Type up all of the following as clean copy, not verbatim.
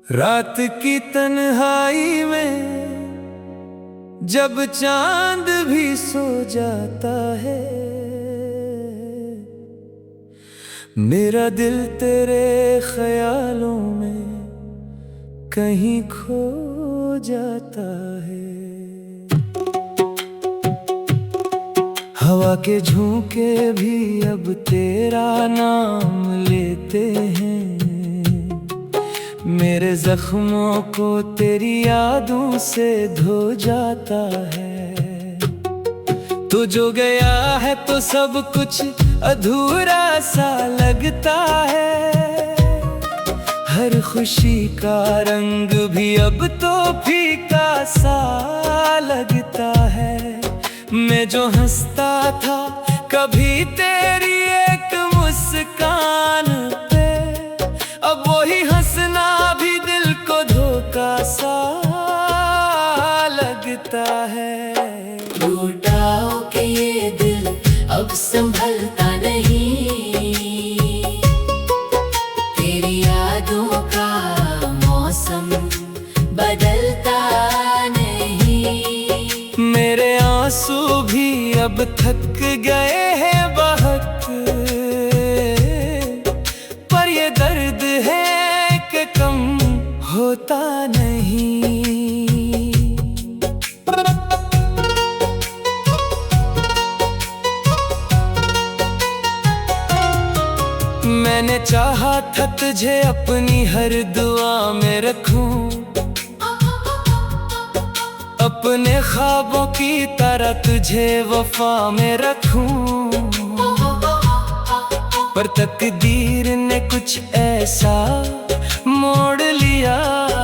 रात की तन्हाई में जब चांद भी सो जाता है, मेरा दिल तेरे ख्यालों में कहीं खो जाता है। हवा के झोंके भी अब तेरा नाम लेते हैं, मेरे जख्मों को तेरी यादों से धो जाता है। तू जो गया है तो सब कुछ अधूरा सा लगता है, हर खुशी का रंग भी अब तो फीका सा लगता है। मैं जो हंसता था कभी तेरी एक मुस्कान पे, अब वही हंसना भी दिल को धोखा सा लगता है। टूटा के ये दिल अब संभलता नहीं, तेरी यादों का मौसम बदलता नहीं। मेरे आंसू भी अब थक गए हैं बहुत, पर ये दर्द है कि कम होता नहीं। मैंने चाहा था तुझे अपनी हर दुआ में रखूं, अपने ख्वाबों की तरह तुझे वफा में रखूं, पर तकदीर ने कुछ ऐसा मोड़ लिया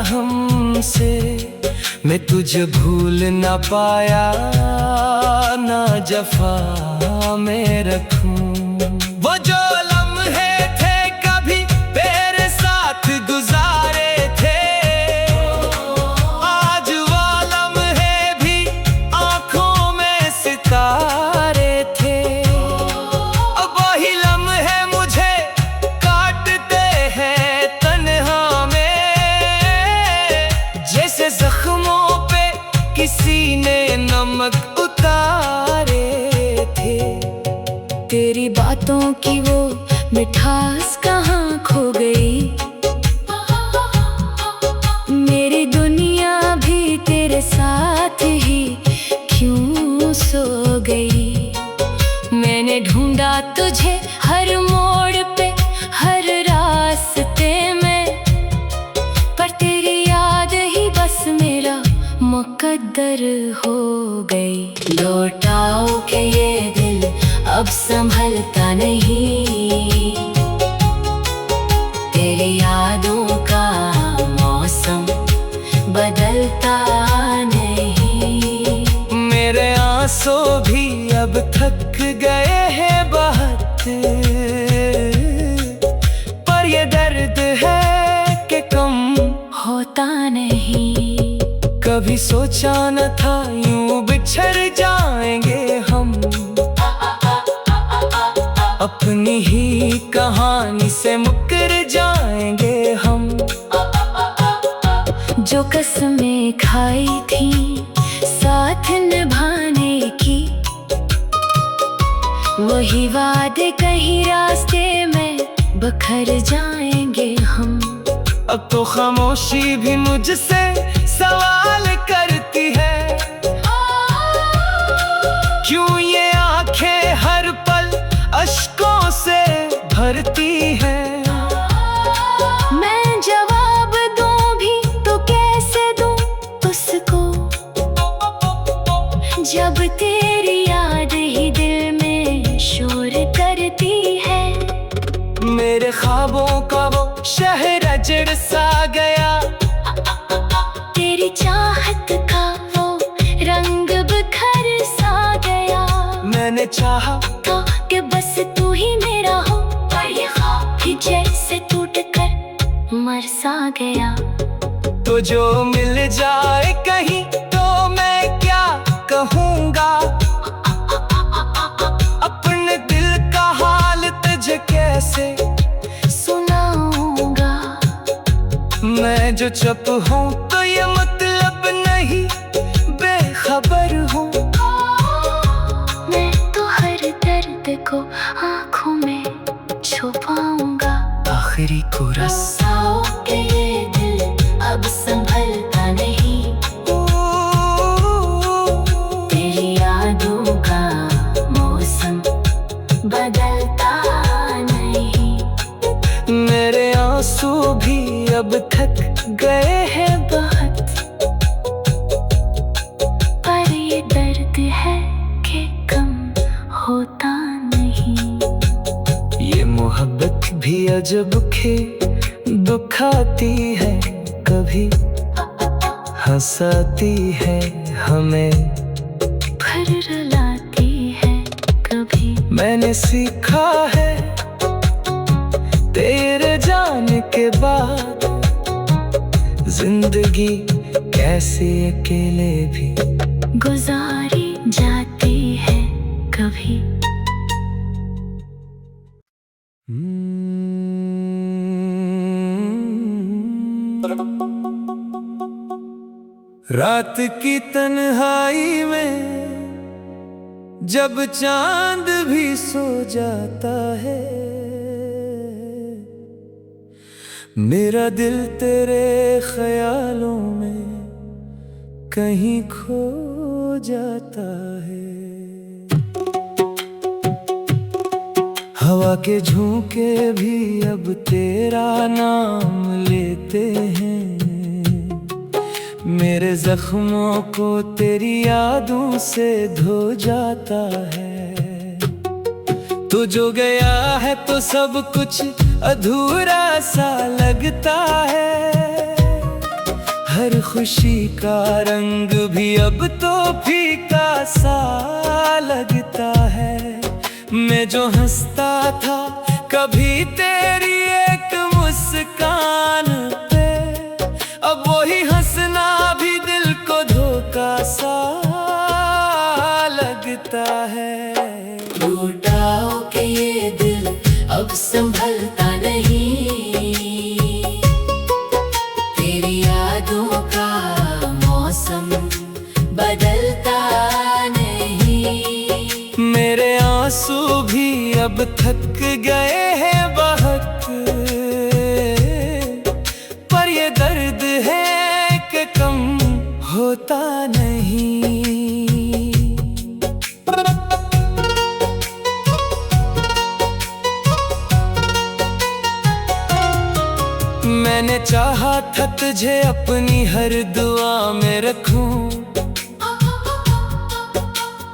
हमसे, मैं तुझे भूल ना पाया ना जफा में रखूं। वो जो लम्हे थे कभी तेरे साथ गुजारे थे, आज वो लम्हे भी आंखों में सितारे थे। अब वही लम्हे मुझे काटते हैं तन्हा में, जैसे जख्मों पे किसी ने नमक उतारे थे। तेरी बातों की वो मिठास कहाँ खो गई, मेरी दुनिया भी तेरे साथ ही क्यों सो गई। मैंने ढूंढा तुझे हर मोड़ पे हर रास्ते में, पर तेरी याद ही बस मेरा मुकद्दर हो गई। लौटाओ के ये दिल अब संभलता नहीं, तेरी यादों का मौसम बदलता नहीं। मेरे आंसू भी अब थक गए हैं बहुत, पर ये दर्द है कि कम होता नहीं। कभी सोचा न था यूं बिछड़ जाएंगे हम, अपनी ही कहानी से मुकर जाएंगे हम। जो कसमें खाई थी साथ निभाने की, वही वादे कहीं रास्ते में बखर जाएंगे हम। अब तो खामोशी भी मुझसे सवाल करती है, क्यों ये आंखें हर पल अश्कों से भरती हैं। मैं जवाब दूं भी तो कैसे दूं उसको, जब तेरी याद ही दिल में शोर करती है। मेरे ख्वाबों का वो शहर अजड़ सा गया, तेरी चाहत का वो रंग बिखर सा गया। मैंने चाहा था कि बस तू ही मेरा हो, पर ये ख्वाब भी जैसे टूट कर मर सा गया। तो जो मिल जाए कहीं तो मैं क्या कहूँगा, अपने जो चुप हूँ तो ये मतलब नहीं बेखबर हूँ। मैं तो हर दर्द को आँखों में छुपाऊंगा। आखिरी को रस्साओं के ये दिल अब संभलता नहीं। तेरी यादों का मौसम बदलता नहीं। मेरे आंसू भी अब थक गए हैं बहुत, पर ये दर्द है कि कम होता नहीं। ये मोहब्बत भी अजब खे दुखाती है, कभी हंसाती है हमें, फिर रुलाती है कभी। मैंने सीखा है तेरे जाने के बाद जिंदगी कैसे अकेले भी गुजारी जाती है कभी। रात की तन्हाई में जब चांद भी सो जाता है, मेरा दिल तेरे ख्यालों में कहीं खो जाता है। हवा के झोंके भी अब तेरा नाम लेते हैं, मेरे जख्मों को तेरी यादों से धो जाता है। तू जो गया है तो सब कुछ अधूरा सा लगता है, हर खुशी का रंग भी अब तो फीका सा लगता है। मैं जो हंसता था कभी तेरी एक मुस्कान पे, अब वही हंसना भी दिल को धोखा सा लगता है। टूटा के ये दिल अब संभलता नहीं। तेरी यादों का मौसम बदलता नहीं। मेरे आंसू भी अब थक गए हैं बहुत, पर ये दर्द है कि कम होता नहीं। मैंने चाहा था तुझे अपनी हर दुआ में रखूं,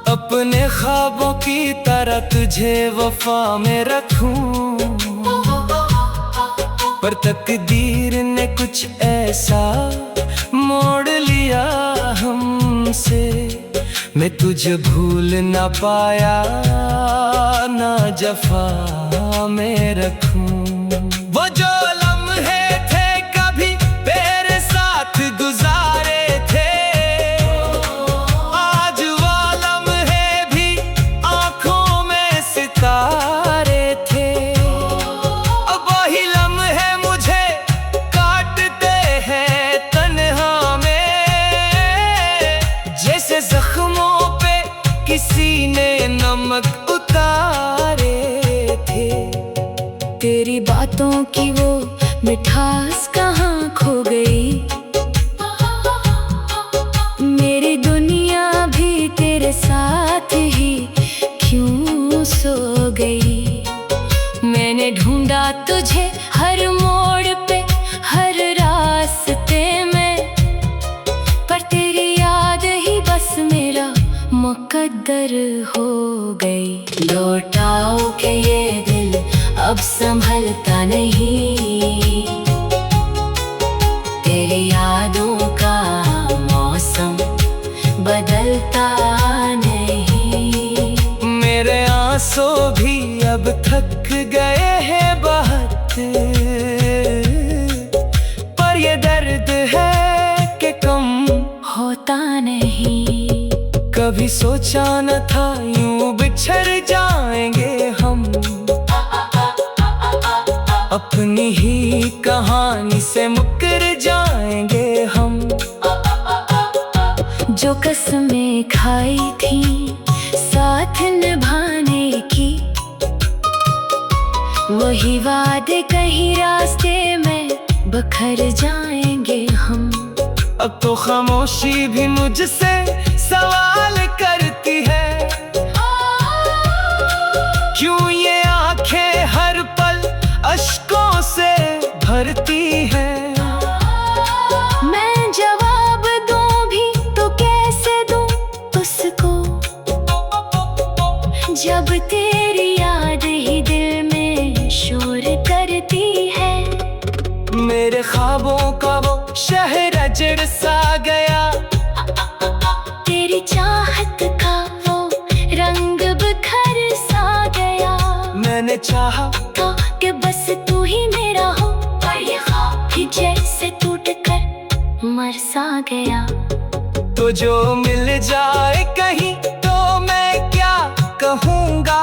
अपने ख्वाबों की तरह तुझे वफा में रखूं, पर तकदीर ने कुछ ऐसा मोड़ लिया हमसे, मैं तुझे भूल ना पाया ना जफा में रखूं। वो जो लम्हे थे कभी तेरे साथ गुजारे थे, आज वो लम्हे भी आंखों में सितारे थे। अब वही लम्हे मुझे काटते हैं तन्हा में, जैसे जख्मों पे किसी ने नमक उतारे थे। तेरी बातों की वो मिठास कहाँ खो गई, मेरी दुनिया भी तेरे साथ ही क्यों सो गई। मैंने ढूंढा तुझे हर मोड़ पे हर रास्ते में, पर तेरी याद ही बस मेरा मुकद्दर हो गई। लौटाओ के ये दिल अब संभलता नहीं। तेरी यादों का मौसम बदलता नहीं। मेरे आंसू भी अब थक गए हैं बहुत, पर ये दर्द है कि कम होता नहीं। कभी सोचा न था यूं बिछड़ जाएंगे हम, अपने अपनी ही कहानी से मुकर जाएंगे हम। जो कसमें खाई थी साथ निभाने की, वही वादे कहीं रास्ते में बखर जाएंगे हम। अब तो खामोशी भी मुझसे सवाल करती है, क्यों ये आंखें हर पल अश्कों से भरती है। मैं जवाब दूं भी तो कैसे दूं उसको, जब तेरी याद ही दिल में शोर करती है। मेरे ख्वाबों का वो शहर अजड़ सा गया, तेरी चाहत का वो रंग बिखर सा गया। मैंने चाहा था कि बस तू ही मेरा हो, पर ये ख्वाब ही जैसे टूट कर मर सा गया। तो जो मिल जाए कहीं तो मैं क्या कहूँगा,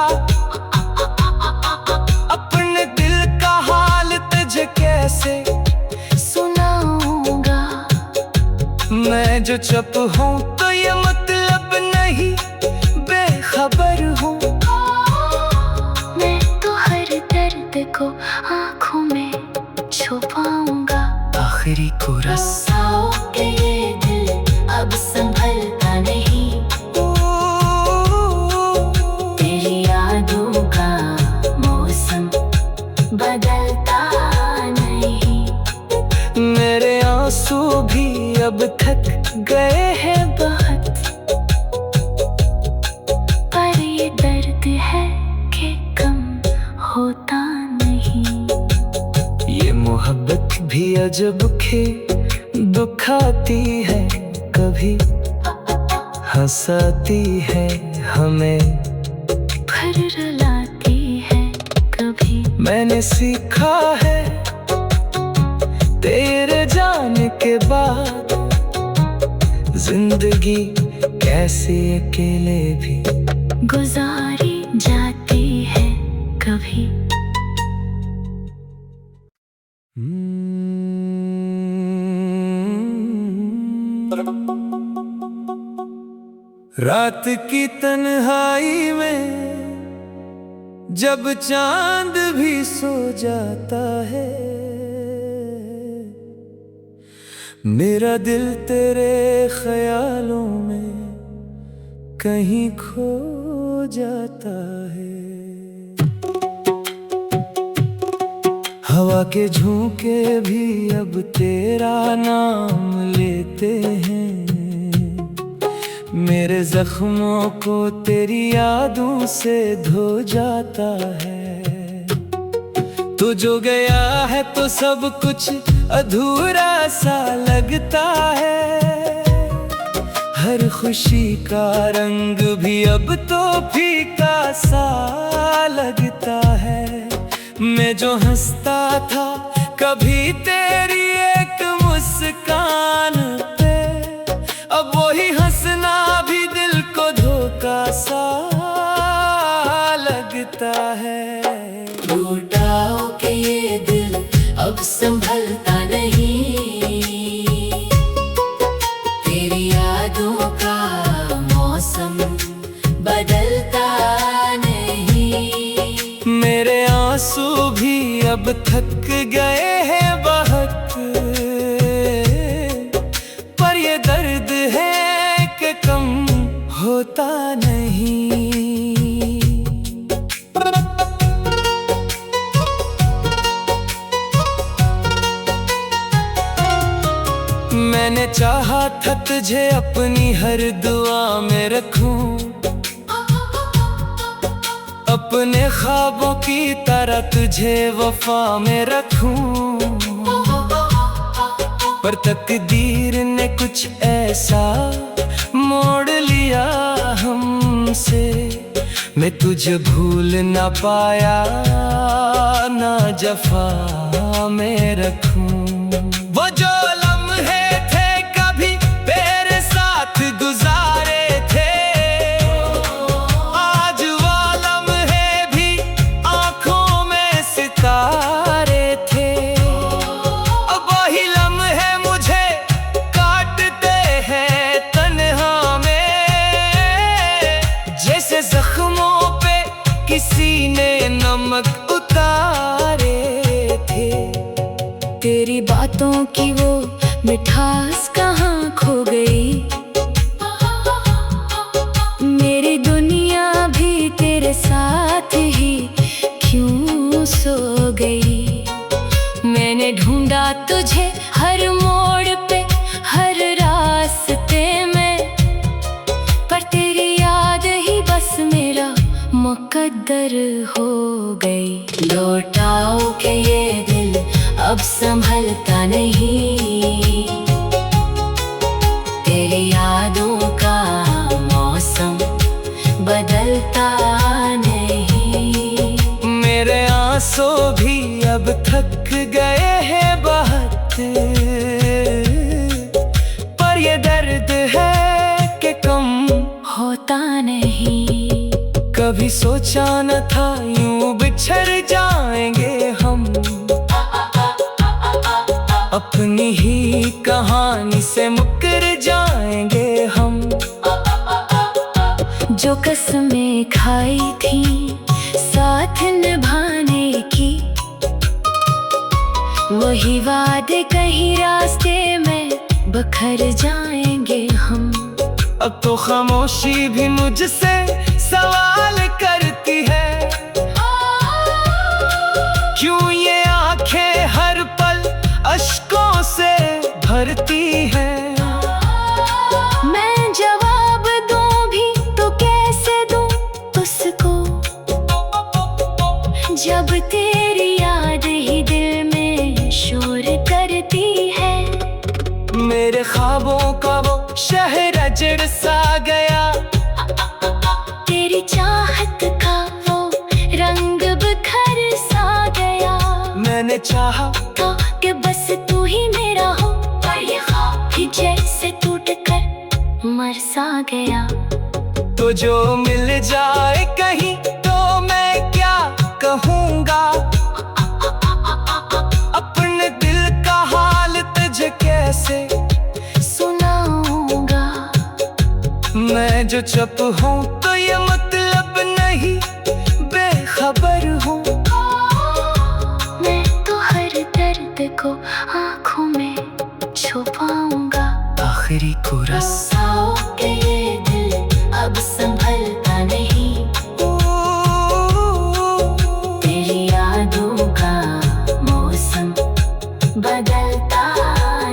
अपने दिल का हाल तुझे कैसे सुनाऊंगा। मैं जो चुप हूँ तो ये मतलब नहीं बेखबर हूँ। मैं तो हर दर्द को आँखों में छुपाऊंगा। आखिरी को रस्साओं के ये दिल अब संभलता नहीं, तेरी यादों का मौसम बदलता नहीं। मेरे आंसू भी अब थक गए हैं बहुत, पर ये दर्द है कि कम होता नहीं। ये मोहब्बत भी अजब खे दुखाती है, कभी हंसाती है हमें, फिर रुलाती है कभी। मैंने सीखा है तेरे जाने के बाद जिंदगी कैसे अकेले भी गुजारी जाती है कभी। रात की तन्हाई में जब चांद भी सो जाता है, मेरा दिल तेरे ख्यालों में कहीं खो जाता है। हवा के झोंके भी अब तेरा नाम लेते हैं, मेरे जख्मों को तेरी यादों से धो जाता है। तू जो गया है तो सब कुछ अधूरा सा लगता है, हर खुशी का रंग भी अब तो फीका सा लगता है। मैं जो हंसता था कभी तेरी एक मुस्कान पे, अब वही हंसना भी दिल को धोखा सा लगता है। टूटा के ये दिल अब संभलता नहीं, तेरी यादों का मौसम बदलता नहीं। मेरे आंसू भी अब थक गए हैं बहुत, पर ये दर्द है कि कम होता नहीं। मैंने चाहा था तुझे अपनी हर दुआ में रखूं, अपने ख्वाबों की तरह तुझे वफा में रखूं, पर तकदीर ने कुछ ऐसा मोड़ लिया हमसे, मैं तुझे भूल ना पाया ना जफा में रखूं। वो जो लम्हे थे कभी तेरे साथ गुजारे थे, आज वो लम्हे भी आंखों में सितारे थे। किसी ने नमक उतारे थे। तेरी बातों की वो मिठास कहाँ खो गई। मेरी दुनिया भी तेरे साथ ही क्यों सो गई। मैंने ढूंढा तुझे हर मोड़ पे, हर रास्ते में, पर तेरी याद ही बस मेरा मुकद्दर हो गई। लौटाओ के ये दिल अब संभलता नहीं। तेरी यादों का मौसम बदलता नहीं। मेरे आंसू भी अब थक गए हैं बहते, पर ये दर्द है कि कम होता नहीं। कभी सोचा न था यूं बिछड़ जाएंगे हम, अपनी ही कहानी से मुकर जाएंगे हम। जो कसमें खाई थी साथ निभाने की, वही वादे कहीं रास्ते में बखर जाएंगे हम। अब तो खामोशी भी मुझसे सवाल करती है, क्यों ये आंखें हर पल अश्कों से भरती है। मैं जवाब दूं भी तो कैसे दूं उसको, जब तेरी याद ही दिल में शोर करती है। मेरे ख्वाबों का वो शहर अजड़ सा गया, तेरी चाहत का वो रंग बिखर सा गया। मैंने चाहा था कि बस तू ही मेरा हो, पर ये ख्वाब भी जैसे टूट कर मर सा गया। तो जो मिल जाए कहीं तो मैं क्या कहूँगा, अपने दिल का हाल तुझे कैसे सुनाऊंगा। मैं जो चुप हूँ तो ये मतलब नहीं बेखबर हूँ। मैं तो हर दर्द को आँखों में छुपाऊंगा। आखिरी को रस्साओं के ये दिल अब संभलता नहीं। तेरी यादों का मौसम बदलता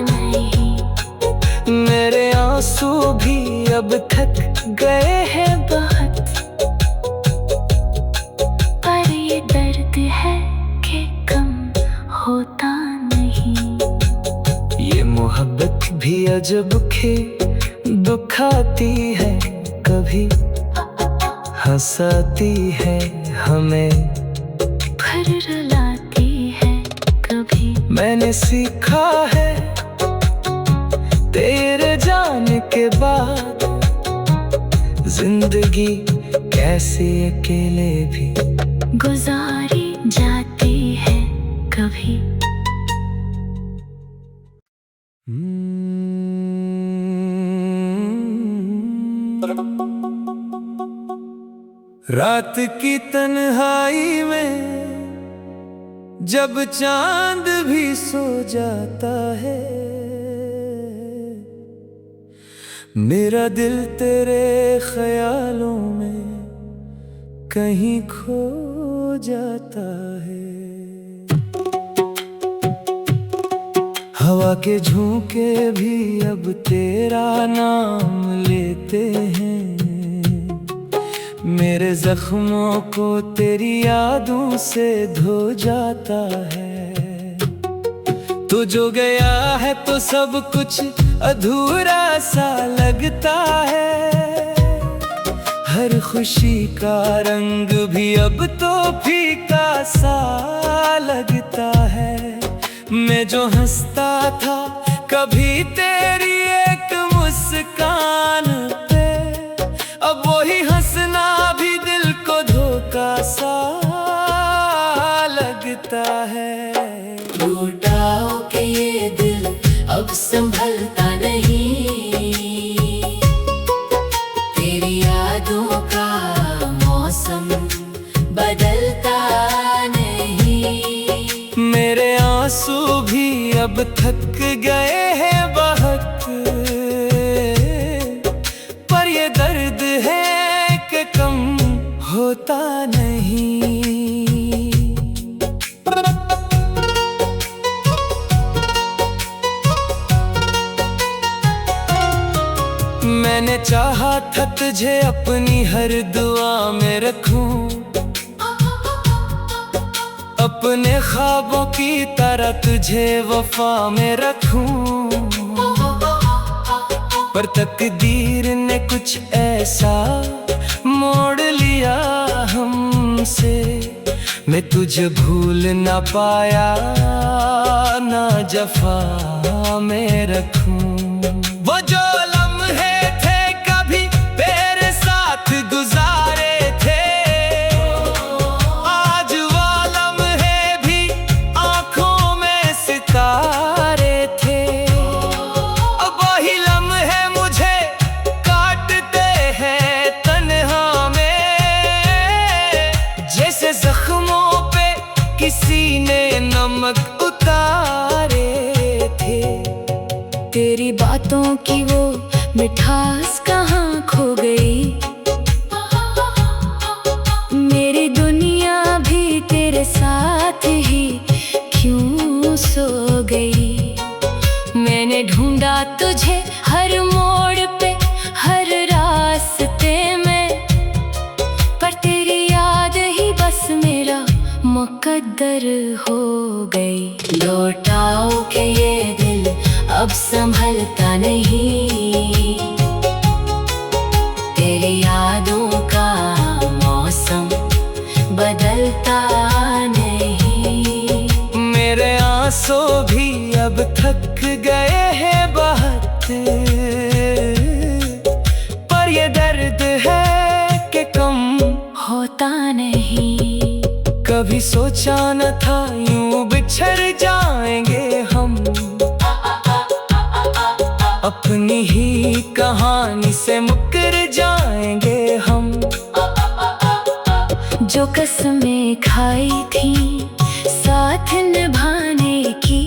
नहीं। मेरे आंसू भी अब थक गए हैं बहुत, पर ये दर्द है कि कम होता नहीं। ये मोहब्बत भी अजब खे दुखाती है, कभी हंसाती है हमें, फिर रुलाती है कभी। मैंने सीखा है तेरे जाने के बाद, जिंदगी कैसे अकेले भी गुजारी जाती है कभी। रात की तन्हाई में जब चांद भी सो जाता है, मेरा दिल तेरे ख्यालों में कहीं खो जाता है। हवा के झोंके भी अब तेरा नाम लेते हैं, मेरे जख्मों को तेरी यादों से धो जाता है। तू जो गया है तो सब कुछ अधूरा सा लगता है, हर खुशी का रंग भी अब तो फीका सा लगता है। मैं जो हंसता था कभी तेरी एक मुस्कान पे, अब वही हंसना भी दिल को धोखा सा लगता है। लौटाओ के ये दिल अब संभलता नहीं। तेरी यादों का मौसम बदलता नहीं। मेरे आंसू भी अब थक गए हैं बहुत, पर ये दर्द है कि कम होता नहीं। मैंने चाहा था तुझे अपनी हर दुआ में रखूं, अपने ख्वाबों की तरह तुझे वफा में रखूं, पर तकदीर ने कुछ ऐसा मोड़ लिया हमसे, मैं तुझे भूल ना पाया, ना जफा में रखूं। वो जो लम्हे थे कभी तेरे साथ गुजारे थे, आज वो लम्हे भी आंखों में सितारे थे। अब वही लम्हे मुझे काटते हैं तन्हा में, जैसे जख्मों पे किसी ने नमक उतारे थे। तेरी बातों की वो मिठास कहाँ खो गई, मेरी दुनिया भी तेरे साथ ही क्यों सो गई। मैंने ढूंढा तुझे हर मोड़ पे, हर रास्ते में, पर तेरी याद ही बस मेरा मुकद्दर हो गई। लौटाओ के ये दिल अब संभलता नहीं, तेरी यादों का मौसम बदलता नहीं। मेरे आंसू भी अब थक गए हैं बहुत, पर ये दर्द है कि कम होता नहीं। कभी सोचा न था यूं बिछड़ जाएंगे हम, अपनी ही कहानी से मुकर जाएंगे हम। जो कसमें खाई थी साथ निभाने की,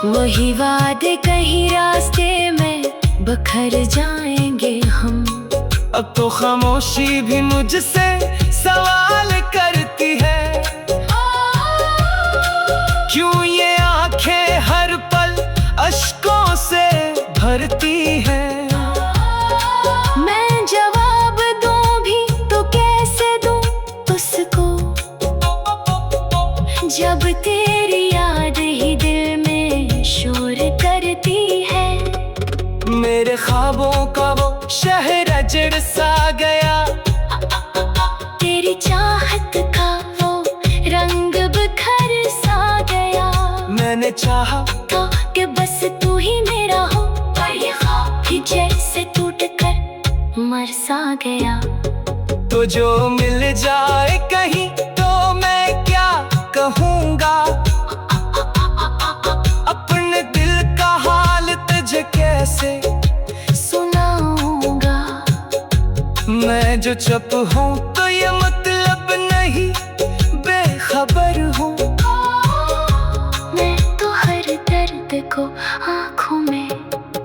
वही वादे कहीं रास्ते में बखर जाएंगे हम। अब तो खामोशी भी मुझसे सवाल करती है, क्यों ये आंखें हर पल अश्कों से भरती है। मैं जवाब दूं भी तो कैसे दूं उसको, जब तेरी याद ही दिल में शोर करती है। मेरे ख्वाबों का वो शहर अजड़ सा गया, तेरी चाहत का वो रंग बिखर सा गया। मैंने चाहा था कि बस तू ही मेरा हो, पर ये ख्वाब ही जैसे टूट कर मर सा गया। तो जो मिल जाए कहीं तो मैं क्या कहूँगा, अपने दिल का हाल तुझे कैसे सुनाऊंगा। मैं जो चुप हूँ तो ये मतलब नहीं बेखबर हूँ, मैं तो हर दर्द को आँखों में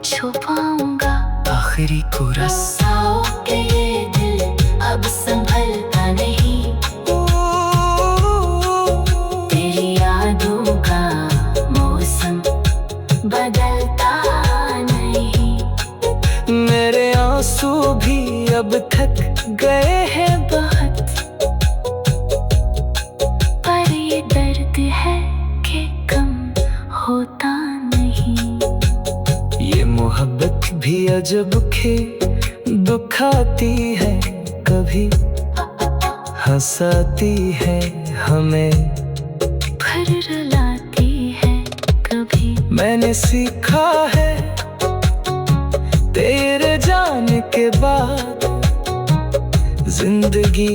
छुपाऊंगा। आखिरी को रस आओ के ये दिल अब संभलता नहीं, तेरी यादों का मौसम बदलता नहीं। मेरे आंसू भी अब थक गए हैं बहुत, पर ये दर्द है कि कम होता नहीं। ये मोहब्बत भी अजब खे दुखाती है, कभी हंसाती है हमें, फिर रुलाती है कभी। मैंने सीखा है तेरे जाने के बाद, जिंदगी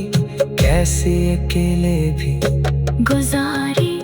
कैसे अकेले भी गुजारी